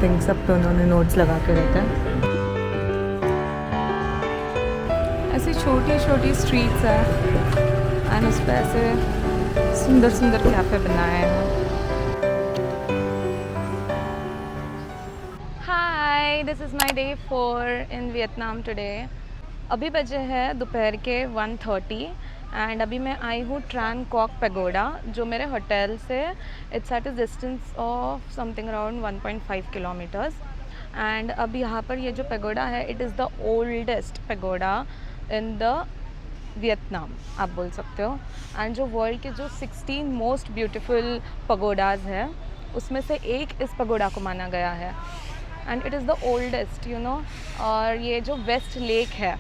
Something सब पे उन्होंने नोट्स लगा के रखा है। ऐसी छोटी छोटी स्ट्रीट्स है एंड उस पर ऐसे सुंदर सुंदर कैफ़े बनाए हैं। Hi, this is my day 4 in Vietnam today. अभी बजे है दोपहर के 1:30 एंड अभी मैं आई हूँ ट्रान क्वाक पैगोडा, जो मेरे होटल से it's at a distance of something around 1.5 kilometres. And अब यहाँ पर ये जो पैगोडा है, it is the oldest pagoda in the Vietnam, आप बोल सकते हो। एंड जो वर्ल्ड के जो 16 मोस्ट ब्यूटीफुल पगोडाज है, उसमें से एक इस पगोडा को माना गया है and it is the oldest, you know. और ये जो वेस्ट लेक है,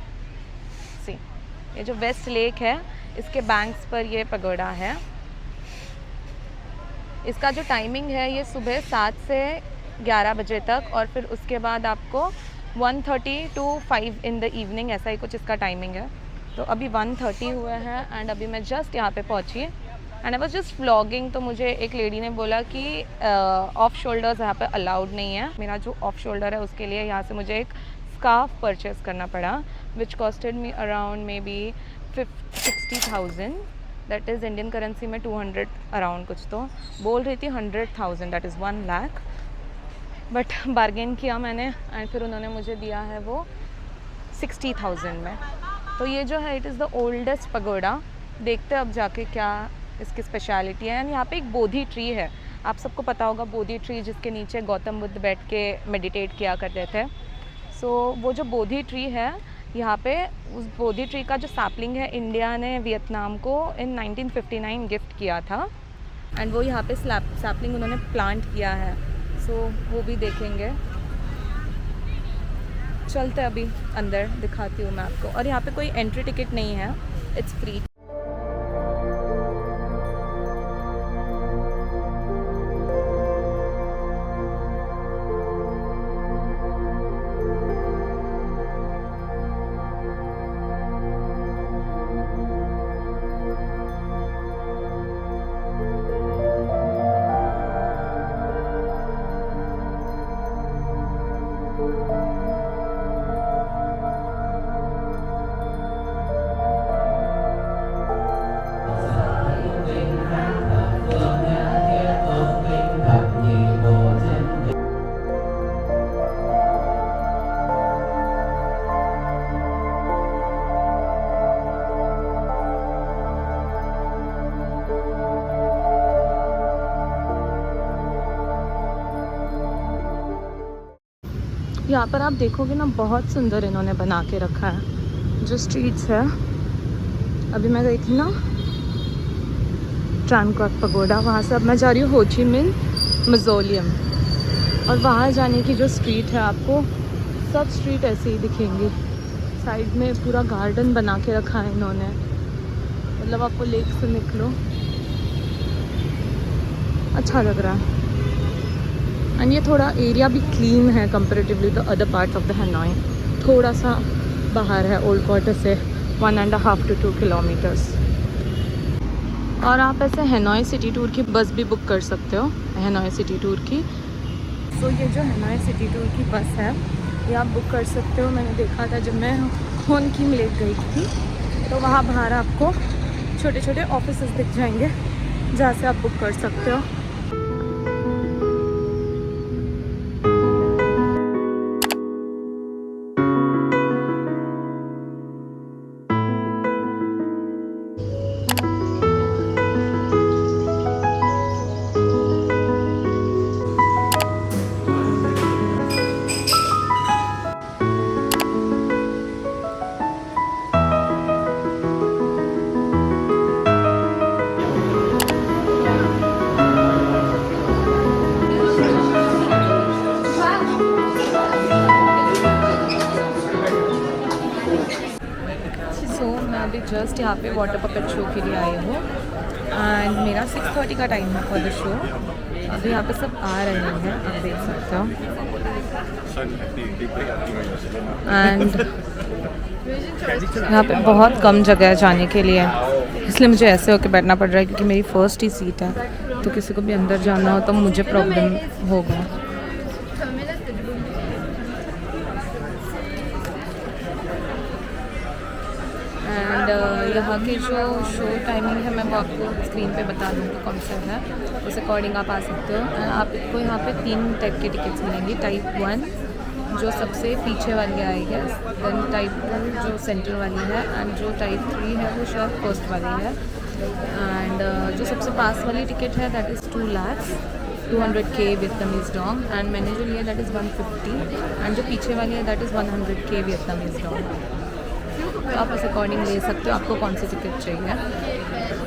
सी ये जो वेस्ट लेक है, इसके बैंक्स पर ये पगोडा है। इसका जो टाइमिंग है, ये सुबह 7 से 11 बजे तक, और फिर उसके बाद आपको 1:30 to 5 इन द इवनिंग, ऐसा ही कुछ इसका टाइमिंग है। तो अभी 1:30 हुआ है एंड अभी मैं जस्ट यहाँ पे पहुँची and I was just vlogging. तो मुझे एक लेडी ने बोला कि ऑफ शोल्डर्स यहाँ पे अलाउड नहीं है। मेरा जो ऑफ शोल्डर है उसके लिए यहाँ से मुझे एक स्कार्फ परचेज़ करना पड़ा, which costed me around maybe 60,000, that is Indian currency में 200 अराउंड कुछ। तो बोल रही थी 100,000, that is 1 lakh, but bargain किया मैंने एंड फिर उन्होंने मुझे दिया है वो 60,000 में। तो ये जो है, it is the oldest pagoda. देखते हैं अब जाके क्या इसकी स्पेशलिटी है। एंड यहाँ पे एक बोधि ट्री है, आप सबको पता होगा बोधि ट्री, जिसके नीचे गौतम बुद्ध बैठ के मेडिटेट किया करते थे। सो वो जो बोधि ट्री है यहाँ पे, उस बोधि ट्री का जो सैपलिंग है, इंडिया ने वियतनाम को इन 1959 गिफ्ट किया था एंड वो यहाँ पे सैपलिंग उन्होंने प्लांट किया है। सो वो भी देखेंगे। चलते अभी अंदर, दिखाती हूँ मैं आपको। और यहाँ पे कोई एंट्री टिकट नहीं है, इट्स फ्री। यहाँ पर आप देखोगे ना, बहुत सुंदर इन्होंने बना के रखा है जो स्ट्रीट्स है। अभी मैं गई थी ना ट्रान क्वाक पगोडा, वहाँ से अब मैं जा रही हूँ हो ची मिन्ह मज़ोलियम। और वहाँ जाने की जो स्ट्रीट है, आपको सब स्ट्रीट ऐसे ही दिखेंगी। साइड में पूरा गार्डन बना के रखा है इन्होंने, मतलब आपको लेक से निकलो, अच्छा लग रहा है। एंड ये थोड़ा एरिया भी क्लीन है comparatively the other parts of the Hanoi. थोड़ा सा बाहर है ओल्ड क्वार्टर से 1.5 to 2 किलोमीटर्स। और आप ऐसे हनोई सिटी टूर की बस भी बुक कर सकते हो, हनोई सिटी टूर की। तो ये जो हनोई सिटी टूर की बस है, ये आप बुक कर सकते हो। मैंने देखा था जब मैं होन किम लेक गई थी, तो वहाँ बाहर आपको छोटे छोटे ऑफिसेस दिख जाएंगे जहाँ से आप बुक कर सकते हो। अभी जस्ट यहाँ पे वाटर पपेट शो के लिए आई हूँ एंड मेरा 6:30 का टाइम है फॉर द शो। अभी यहाँ पे सब आ रहे हैं, आप देख सकते हो। एंड यहाँ पे बहुत कम जगह है जाने के लिए, इसलिए मुझे ऐसे होकर बैठना पड़ रहा है क्योंकि मेरी फर्स्ट ही सीट है। तो किसी को भी अंदर जाना हो तो मुझे प्रॉब्लम होगा। यहाँ के जो शो टाइमिंग है मैं वो आपको स्क्रीन पे बता दूँगी कौन सा है, उस अकॉर्डिंग आप आ सकते हो। आपको यहाँ पे 3 टाइप के टिकट्स मिलेंगी। टाइप 1 जो सबसे पीछे वाली आई है, देन टाइप 2 जो सेंटर वाली है, एंड जो टाइप 3 है वो शायद फर्स्ट वाली है। एंड जो सबसे पास वाली टिकट है that is 200K Vietnamese Dong, and मैंने जो लिया दैट इज़ 150, एंड जो पीछे वाली है that is 100K Vietnamese Dong. तो आप उस अकॉर्डिंग ले सकते हो आपको कौन सी टिकट चाहिए।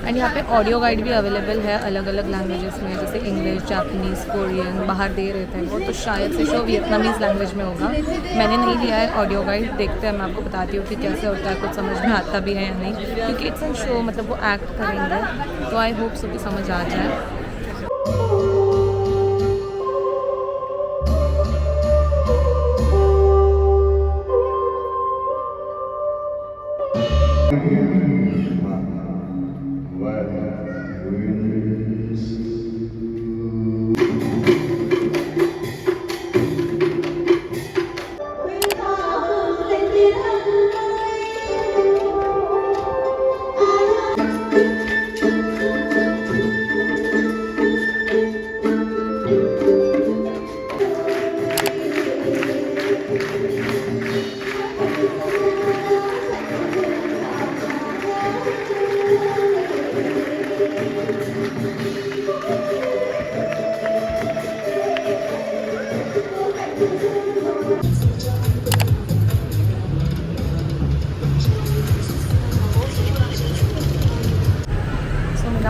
एंड यहाँ पे ऑडियो गाइड भी अवेलेबल है अलग अलग लैंग्वेजेस में, जैसे इंग्लिश, जापानीज़, कोरियन बाहर दे रहे थे वो, तो शायद से शो वियतनामीज़ लैंग्वेज में होगा। मैंने नहीं लिया है ऑडियो गाइड, देखते हैं, मैं आपको बताती हूँ कि कैसे होता है, कुछ समझ में आता भी है या नहीं, क्योंकि इट्स एन शो, मतलब वो एक्ट करेंगे, तो आई होप सो कि समझ आ जाए।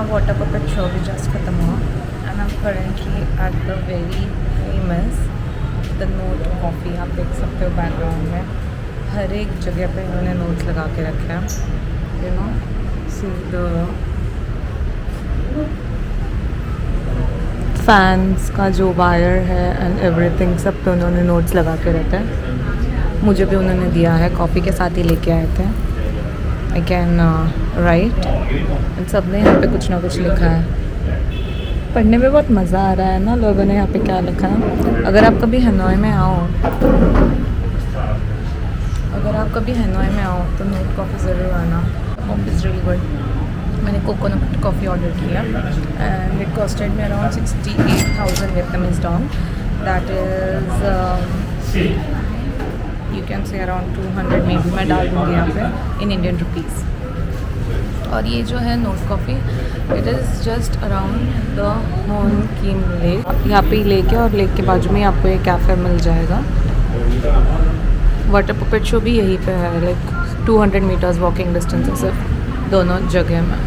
वाटर पपेट शो भी जस्ट खत्म हुआ, and I am currently at the very famous the note coffee. आप देख सकते हो बैकग्राउंड में हर एक जगह पे इन्होंने नोट्स लगा के रखे हैं, you know, see the fans का जो वायर है एंड एवरीथिंग, सब पे उन्होंने नोट्स लगा के रखे हैं। मुझे भी उन्होंने दिया है, कॉफ़ी के साथ ही लेके आए थे। आई कैन राइट, सब ने यहाँ पे कुछ ना कुछ लिखा है। पढ़ने में बहुत मज़ा आ रहा है ना, लोगों ने यहाँ पे क्या लिखा है। अगर आप कभी हनोई में आओ तो नोट कॉफ़ी ज़रूर आना, कॉफ़ी इज़ रियली गुड। मैंने कोकोनट कॉफ़ी ऑर्डर किया and it costed me around 68,000 Vietnamese Dong, that is you can say around 200 में भी मैं डाल दूँगी यहाँ पे इन इंडियन रुपीज़। और ये जो है note coffee, it is just around the होन कीम लेक। आप यहाँ पे ही लेके और लेक के बाजू में आपको ये कैफ़े मिल जाएगा। वाटर पपेट शो भी यहीं पे है, लाइक 200 मीटर्स वॉकिंग डिस्टेंस है सिर्फ दोनों जगह में।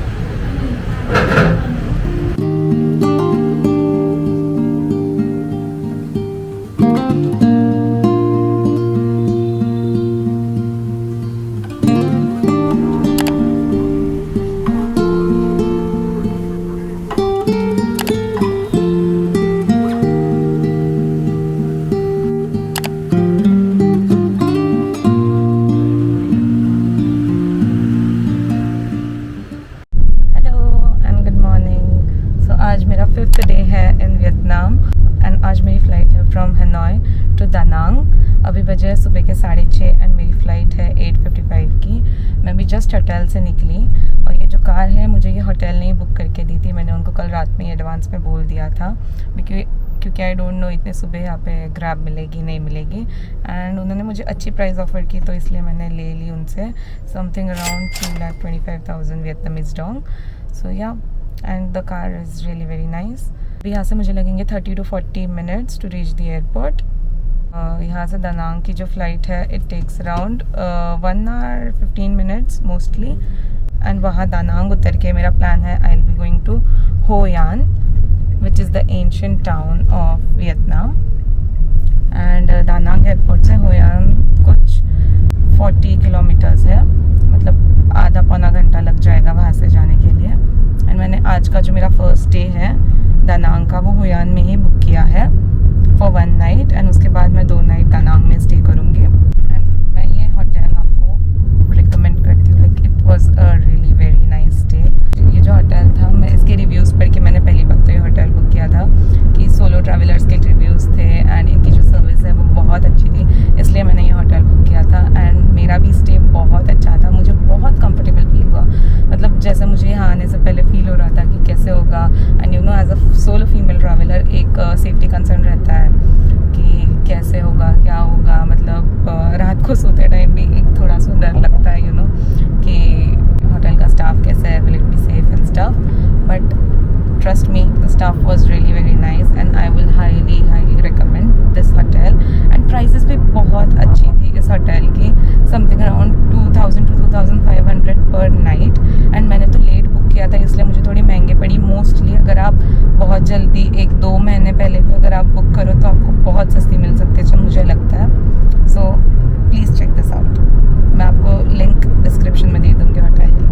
अभी बजे सुबह के 6:30 एंड मेरी फ़्लाइट है 8:55 की। मैं भी जस्ट होटल से निकली और ये जो कार है मुझे ये होटल ने ही बुक करके दी थी। मैंने उनको कल रात में एडवांस में बोल दिया था क्योंकि आई डोंट नो इतने सुबह यहाँ पे ग्रैब मिलेगी नहीं मिलेगी, एंड उन्होंने मुझे अच्छी प्राइस ऑफ़र की तो इसलिए मैंने ले ली उनसे something around 3,25,000 Vietnamese dong. So yeah, and the car is really very nice. यहाँ से मुझे लगेंगे 30 to 40 minutes to reach the airport. यहाँ से दानांग की जो फ़्लाइट है it takes around 1 hour 15 minutes mostly, and वहाँ दानांग उतर के मेरा प्लान है I will be going to Hoi An which is the ancient town of Vietnam. And Da Nang airport से हो यान कुछ 40 किलोमीटर्स है, मतलब आधा पौना घंटा लग जाएगा वहाँ से जाने के लिए। एंड मैंने आज का जो मेरा फर्स्ट डे है दानांग का वो हो यान में ही बुक किया है फॉर 1 night, एंड उसके बाद मैं 2 night दानांग में स्टे करूँगी। एंड मैं ये होटल आपको रिकमेंड करती हूँ, like it was a really very nice stay. ये जो होटल था, मैं इसके रिव्यूज़ पढ़ के मैंने पहली बार तो ये होटल बुक किया था कि सोलो ट्रैवलर्स के रिव्यूज़ थे एंड इनकी जो सर्विस है वो बहुत अच्छी थी, इसलिए मैंने ये होटल बुक किया था। एंड मेरा भी स्टे बहुत अच्छा था, मुझे बहुत कंफर्टेबल फील हुआ। And you know as a solo female traveller एक सेफ्टी कंसर्न रहता है कि कैसे होगा, क्या होगा, मतलब रात को सोते टाइम भी एक थोड़ा सा डर लगता है, यू नो, कि होटल का स्टाफ कैसा है, will it be safe and stuff, but trust me, the staff was really very nice and I will highly recommend this hotel. and prices भी बहुत अच्छी थी इस होटल की, something around 2000 to 2500 per night, and मैंने तो late book किया था इसलिए मुझे थोड़ी महंगे पड़ी। मोस्टली अगर आप बहुत जल्दी 1-2 महीने पहले भी अगर आप बुक करो तो आपको बहुत सस्ती मिल सकती है, जो मुझे लगता है। So please check this out. मैं आपको लिंक डिस्क्रिप्शन में दे दूँगी होटल की।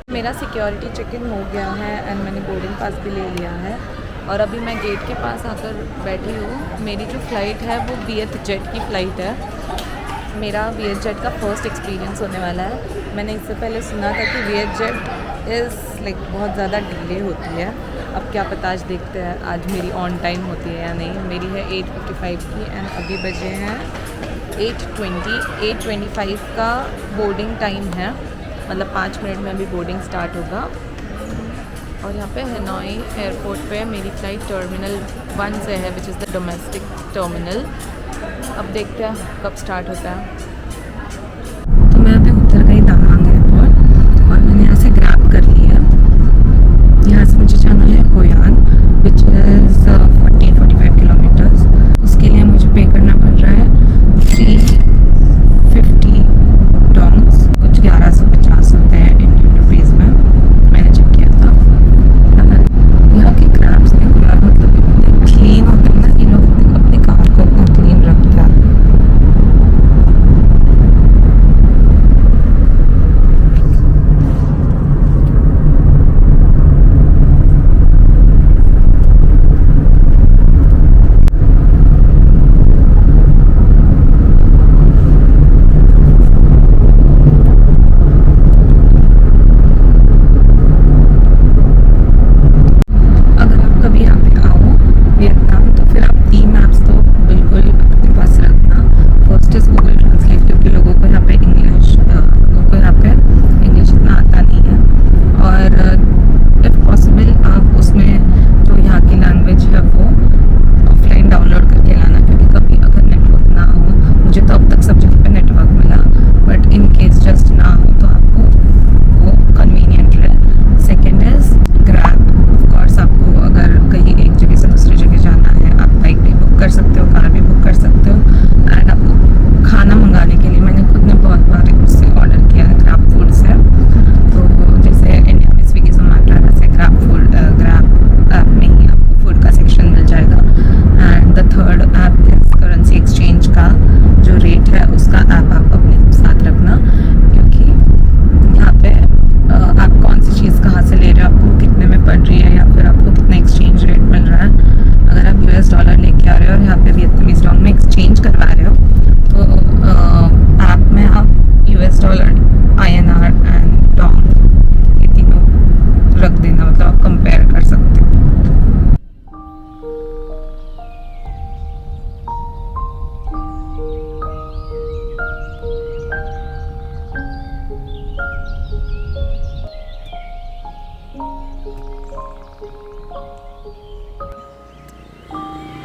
मेरा सिक्योरिटी चेक इन हो गया है एंड मैंने बोर्डिंग पास भी ले लिया है और अभी मैं गेट के पास आकर बैठी हूँ। मेरी जो फ़्लाइट है वो VietJet की फ़्लाइट है। मेरा VietJet का फ़र्स्ट एक्सपीरियंस होने वाला है। मैंने इससे पहले सुना था कि VietJet इज़ लाइक बहुत ज़्यादा डिले होती है। अब क्या पता, आज देखते हैं आज मेरी ऑन टाइम होती है या नहीं। मेरी है 8:55 की एंड अभी बजे हैं 8:25 का बोर्डिंग टाइम है, मतलब 5 मिनट में अभी बोर्डिंग स्टार्ट होगा। और यहाँ पे हनोई एयरपोर्ट पे मेरी फ़्लाइट टर्मिनल 1 से है, विच इज़ द डोमेस्टिक टर्मिनल। अब देखते हैं कब स्टार्ट होता है। तो मैं अभी उतर गई दामांग एयरपोर्ट और मैंने यहाँ से ग्रैब कर लिया। यहाँ से मुझे जाना है होयान, विच इज़ 40-45 किलोमीटर्स। उसके लिए मुझे पे करना पड़ रहा है 350 डॉन्ग्स, कुछ 1150 होते हैं इंडियन रुपीज़ में। मैंने चेक किया था। यहाँ के ग्रैब्स देखो यार, मतलब इतने क्लीन होते हैं ना, ये लोग अपनी कार को इतना क्लीन रखते हैं।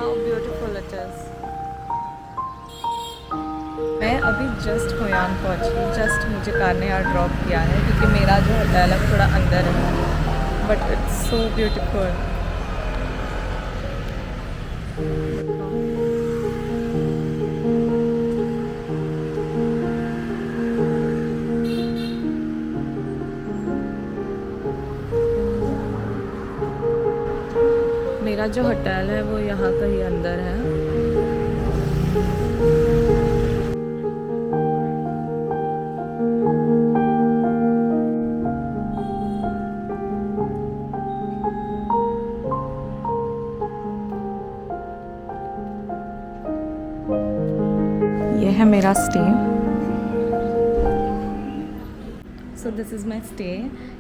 How beautiful it is. मैं अभी जस्ट होयान पहुंची, जस्ट मुझे कार ने यहाँ ड्रॉप किया है क्योंकि मेरा जो होटल है थोड़ा अंदर है, बट इट्स सो ब्यूटीफुल। मेरा जो होटल है वो यहाँ का ही अंदर है। ये है मेरा stay. So this is my stay,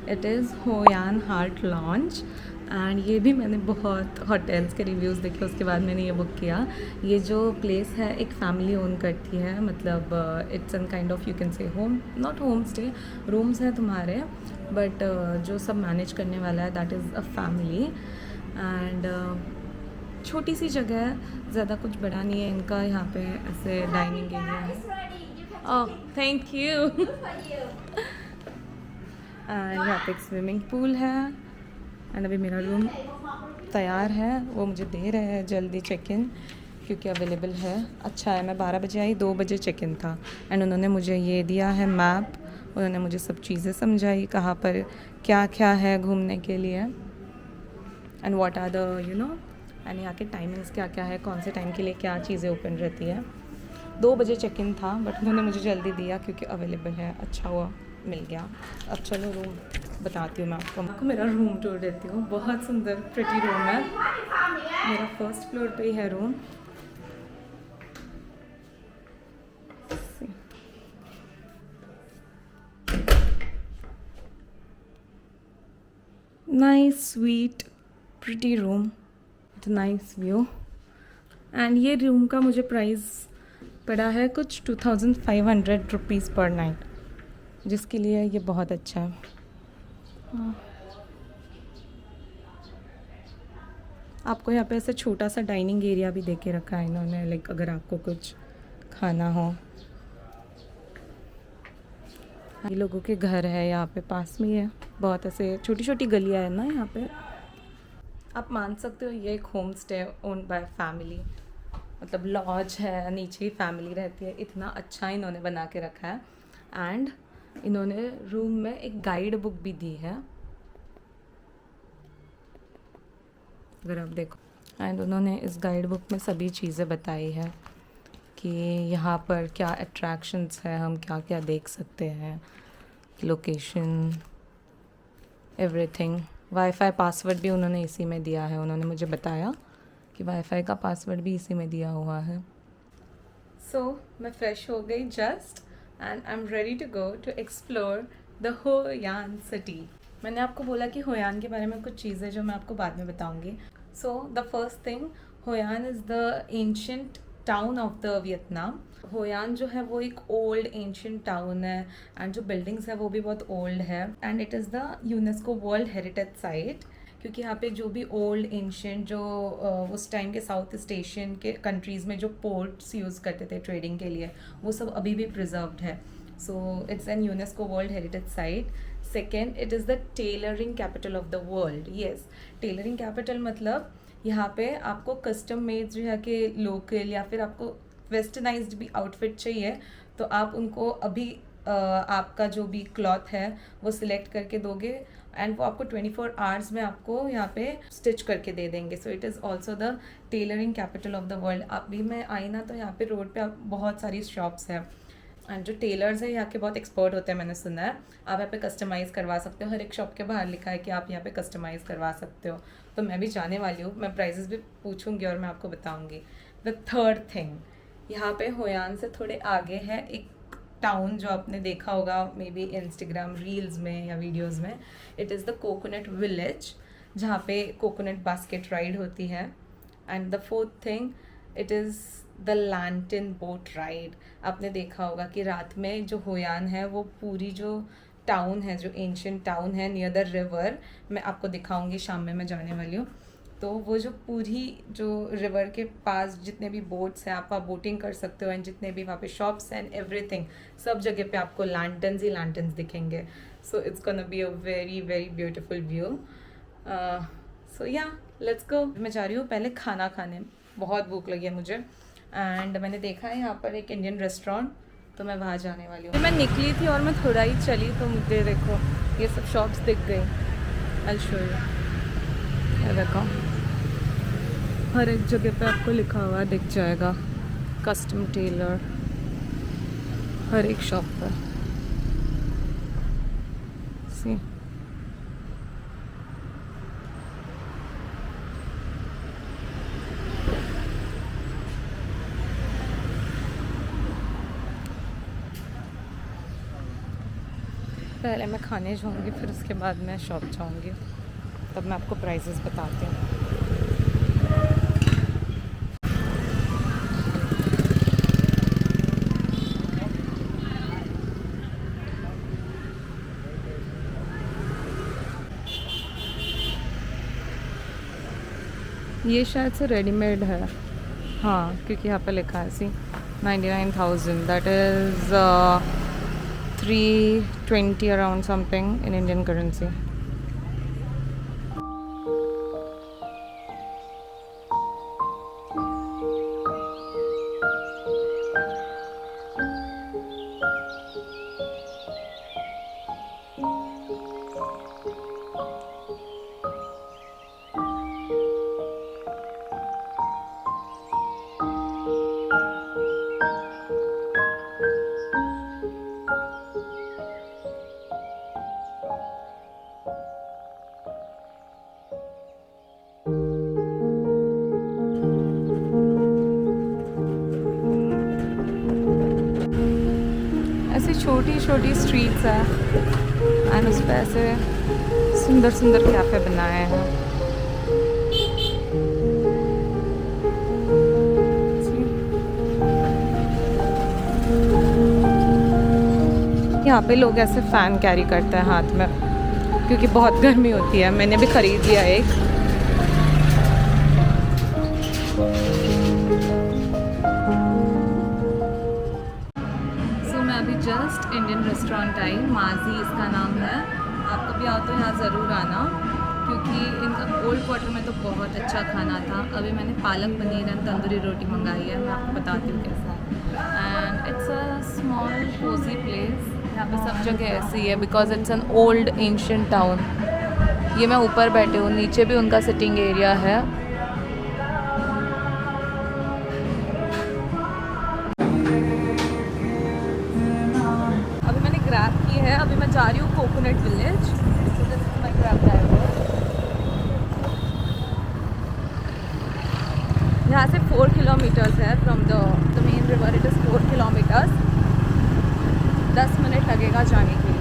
it is Hoi An heart launch. And ये भी मैंने बहुत होटल्स के रिव्यूज़ देखे, उसके बाद मैंने ये बुक किया। ये जो प्लेस है एक फैमिली ओन करती है, मतलब it's an kind of you can say home, not home stay, rooms हैं तुम्हारे, बट जो सब मैनेज करने वाला है that is a family. And छोटी सी जगह है, ज़्यादा कुछ बड़ा नहीं है इनका। यहाँ पे ऐसे डाइनिंग एरिया है। Oh thank you. यहाँ पे एक स्विमिंग पूल है। एंड अभी मेरा रूम तैयार है, वो मुझे दे रहे हैं जल्दी चेक इन क्योंकि अवेलेबल है। अच्छा है, मैं 12 बजे आई, 2 बजे चेक इन था। एंड उन्होंने मुझे ये दिया है मैप, उन्होंने मुझे सब चीज़ें समझाई कहाँ पर क्या क्या है घूमने के लिए and what are the you know, and यहाँ के टाइमिंग्स क्या क्या है, कौन से टाइम के लिए क्या चीज़ें ओपन रहती है। 2 बजे चेक इन था बट उन्होंने मुझे जल्दी दिया क्योंकि अवेलेबल है। अच्छा हुआ मिल गया। अब चलो रूम बताती हूँ मैं आपको मेरा रूम टूर देती हूँ। बहुत सुंदर प्रिटी रूम है, मेरा फर्स्ट फ्लोर पे ही है room. Nice sweet pretty room with nice view. And ये रूम का मुझे प्राइस पड़ा है कुछ 2500 रुपीज़ पर नाइट, जिसके लिए ये बहुत अच्छा है। आपको यहाँ पे ऐसे छोटा सा डाइनिंग एरिया भी दे के रखा है इन्होंने, लाइक अगर आपको कुछ खाना हो। ये लोगों के घर है यहाँ पे पास में ही है, बहुत ऐसे छोटी छोटी गलियाँ है ना यहाँ पे। आप मान सकते हो ये एक home stay owned by family, मतलब लॉज है, नीचे ही फैमिली रहती है। इतना अच्छा इन्होंने बना के रखा है। एंड इन्होंने रूम में एक गाइड बुक भी दी है, अगर आप देखो। एंड उन्होंने इस गाइड बुक में सभी चीज़ें बताई है कि यहाँ पर क्या अट्रैक्शंस है, हम क्या क्या देख सकते हैं, लोकेशन, एवरीथिंग। वाईफाई पासवर्ड भी उन्होंने इसी में दिया है, उन्होंने मुझे बताया कि वाईफाई का पासवर्ड भी इसी में दिया हुआ है। सो मैं फ़्रेश हो गई just and I am ready to go to explore the Hoi An city. मैंने आपको बोला कि होयान के बारे में कुछ चीज़ें जो मैं आपको बाद में बताऊंगी। So the first thing, Hoi An is the ancient town of the Vietnam. Hoi An जो है वो एक ओल्ड एंशियंट टाउन है एंड जो बिल्डिंग्स है वो भी बहुत ओल्ड है। And it is the UNESCO world heritage site, क्योंकि यहाँ पे जो भी ओल्ड एंशियंट जो उस टाइम के साउथ ईस्ट एशियन के कंट्रीज़ में जो पोर्ट्स यूज़ करते थे ट्रेडिंग के लिए, वो सब अभी भी प्रिजर्व्ड है। So it's an UNESCO world heritage site. Second, it is the tailoring capital of the world. Yes, tailoring capital मतलब यहाँ पे आपको कस्टम मेड जो है कि लोकल या फिर आपको वेस्टर्नाइज्ड भी आउटफिट चाहिए तो आप उनको अभी आपका जो भी क्लॉथ है वो सिलेक्ट करके दोगे एंड वो आपको 24 आवर्स में आपको यहाँ पे स्टिच करके दे देंगे। So it is also the tailoring capital of the world. अभी मैं आई ना तो यहाँ पे रोड पे बहुत सारी शॉप्स हैं एंड जो टेलर्स हैं यहाँ के बहुत एक्सपर्ट होते हैं, मैंने सुना है। आप यहाँ पे कस्टमाइज़ करवा सकते हो, हर एक शॉप के बाहर लिखा है कि आप यहाँ पे कस्टमाइज़ करवा सकते हो। तो मैं भी जाने वाली हूँ, मैं प्राइजेस भी पूछूंगी और मैं आपको बताऊंगी। द थर्ड थिंग, यहाँ पे होयान से थोड़े आगे है एक टाउन जो आपने देखा होगा मे बी इंस्टाग्राम रील्स में या वीडियोस में। It is the coconut village, जहाँ पे कोकोनट बास्केट राइड होती है। And the fourth thing, it is the lentil boat ride. आपने देखा होगा कि रात में जो होयान है वो पूरी जो टाउन है, जो एंशियंट टाउन है नियर द रिवर, मैं आपको दिखाऊंगी, शाम में मैं जाने वाली हूँ। तो वो जो पूरी जो रिवर के पास जितने भी बोट्स हैं आप वहाँ बोटिंग कर सकते हो एंड जितने भी वहाँ पे शॉप्स एंड एवरीथिंग, सब जगह पे आपको लैंटन्स ही लैंटन्स दिखेंगे। So it's gonna be a very very beautiful view. So yeah let's गो। मैं जा रही हूँ पहले खाना खाने, बहुत भूख लगी है मुझे। एंड मैंने देखा है यहाँ पर एक इंडियन रेस्टोरेंट, तो मैं वहाँ जाने वाली हूँ। मैं निकली थी और मैं थोड़ा ही चली तो मुझे देखो ये सब शॉप्स दिख गई। आई शो यू, ये देखो हर एक जगह पे आपको लिखा हुआ दिख जाएगा कस्टम टेलर, हर एक शॉप पर। सी पहले मैं खाने जाऊँगी, फिर उसके बाद मैं शॉप जाऊँगी, तब मैं आपको प्राइसेस बताती हूँ। ये शायद से रेडीमेड है, हाँ, क्योंकि यहाँ पे लिखा है सी 99,000, that is 320 around something in Indian currency. ऐसी छोटी छोटी स्ट्रीट्स है एंड उस पर ऐसे सुंदर सुंदर कैफ़े बनाए हैं। यहाँ पे लोग ऐसे फ़ैन कैरी करते हैं हाथ में, क्योंकि बहुत गर्मी होती है। मैंने भी ख़रीद लिया एक। मैं अभी जस्ट इंडियन रेस्टोरेंट आई, माजी इसका नाम है। आप कभी आओ तो यहाँ ज़रूर आना, क्योंकि इनका ओल्ड क्वार्टर में तो बहुत अच्छा खाना था। अभी मैंने पालक पनीर एंड तंदूरी रोटी मंगाई है, मैं आपको बताती हूँ कैसा है। And it's a small cosy place. यहाँ पे सब जगह ऐसी है because it's an old ancient town. ये मैं ऊपर बैठे हूँ, नीचे भी उनका सिटिंग एरिया है। अभी मैं जा रही हूँ कोकोनट विलेज। यहाँ से 4 किलोमीटर्स है from the main river. It is 4 kilometres. 10 minute लगेगा जाने के लिए।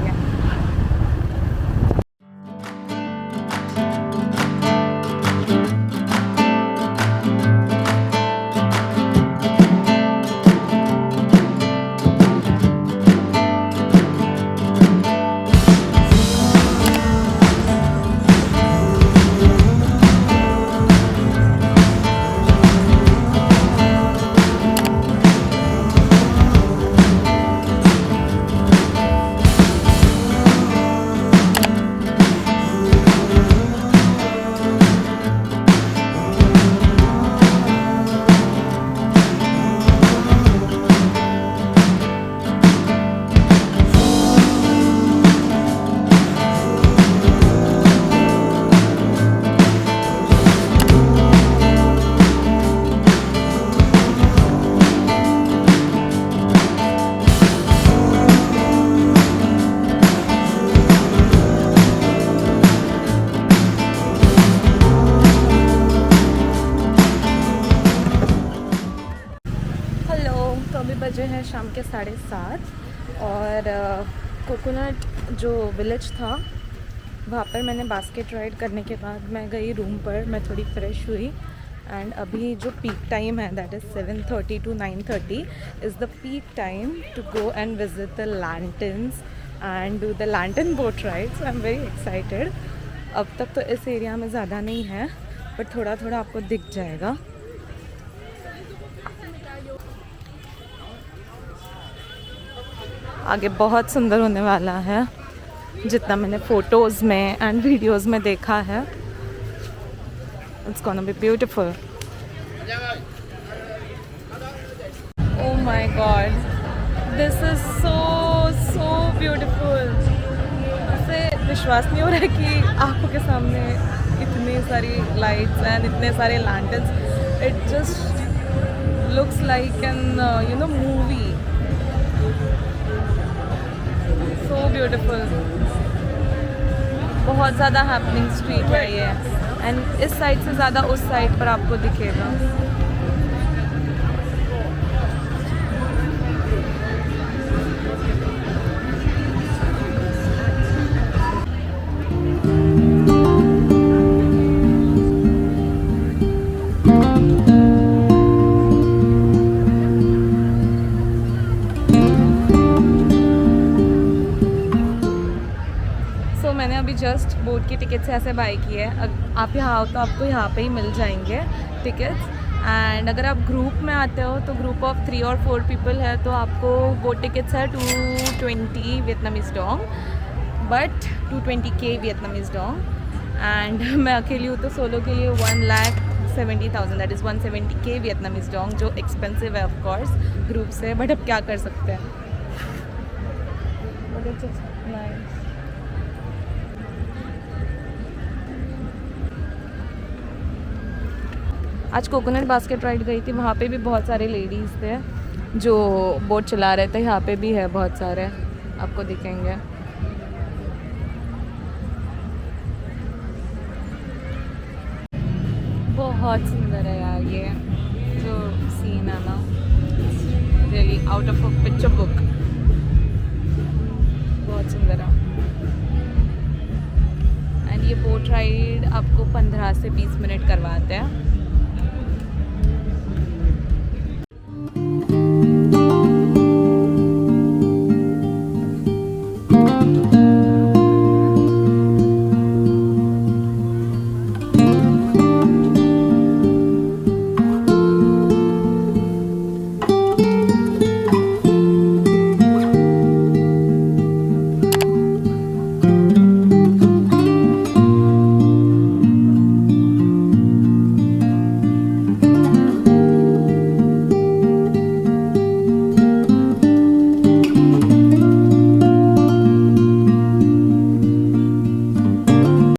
बजे हैं शाम के 7:30 और कोकोनट जो विलेज था वहाँ पर मैंने बास्केट राइड करने के बाद मैं गई रूम पर। मैं थोड़ी फ्रेश हुई एंड अभी जो पीक टाइम है that is 7:30 to 9:30 is the peak time to go and visit the lanterns and do the lantern boat ride. So I am very excited. अब तक तो इस एरिया में ज़्यादा नहीं है बट थोड़ा थोड़ा आपको दिख जाएगा। आगे बहुत सुंदर होने वाला है जितना मैंने फ़ोटोज़ में एंड वीडियोज़ में देखा है। It's gonna B beautiful. Oh my God, this is so beautiful. मुझसे विश्वास नहीं हो रहा है कि आंखों के सामने इतनी सारी लाइट्स एंड इतने सारे lanterns. It just looks like an movie. So beautiful. बहुत ज़्यादा हैपनिंग स्ट्रीट है ये एंड इस साइड से ज़्यादा उस साइड पर आपको दिखेगा। अभी जस्ट बोट की टिकट्स ऐसे बाय की है। आप यहाँ आओ तो आपको यहाँ पे ही मिल जाएंगे टिकट्स। एंड अगर आप ग्रुप में आते हो तो ग्रुप ऑफ 3 और 4 पीपल है तो आपको वो टिकट्स है 220 Vietnamese Dong, but 220K Vietnamese Dong. And मैं अकेली हूँ तो सोलो के लिए 1,70,000 that is 170K Vietnamese Dong, जो एक्सपेंसिव है ऑफ कोर्स ग्रुप से, बट अब क्या कर सकते हैं। But it's just nice. आज कोकोनट बास्केट राइड गई थी, वहाँ पे भी बहुत सारे लेडीज़ थे जो बोट चला रहे थे। यहाँ पे भी है बहुत सारे, आपको दिखेंगे। बहुत सुंदर है यार ये जो सीन है ना, really out of a picture book, बहुत सुंदर है। एंड ये बोट राइड आपको 15 से 20 मिनट करवाते हैं।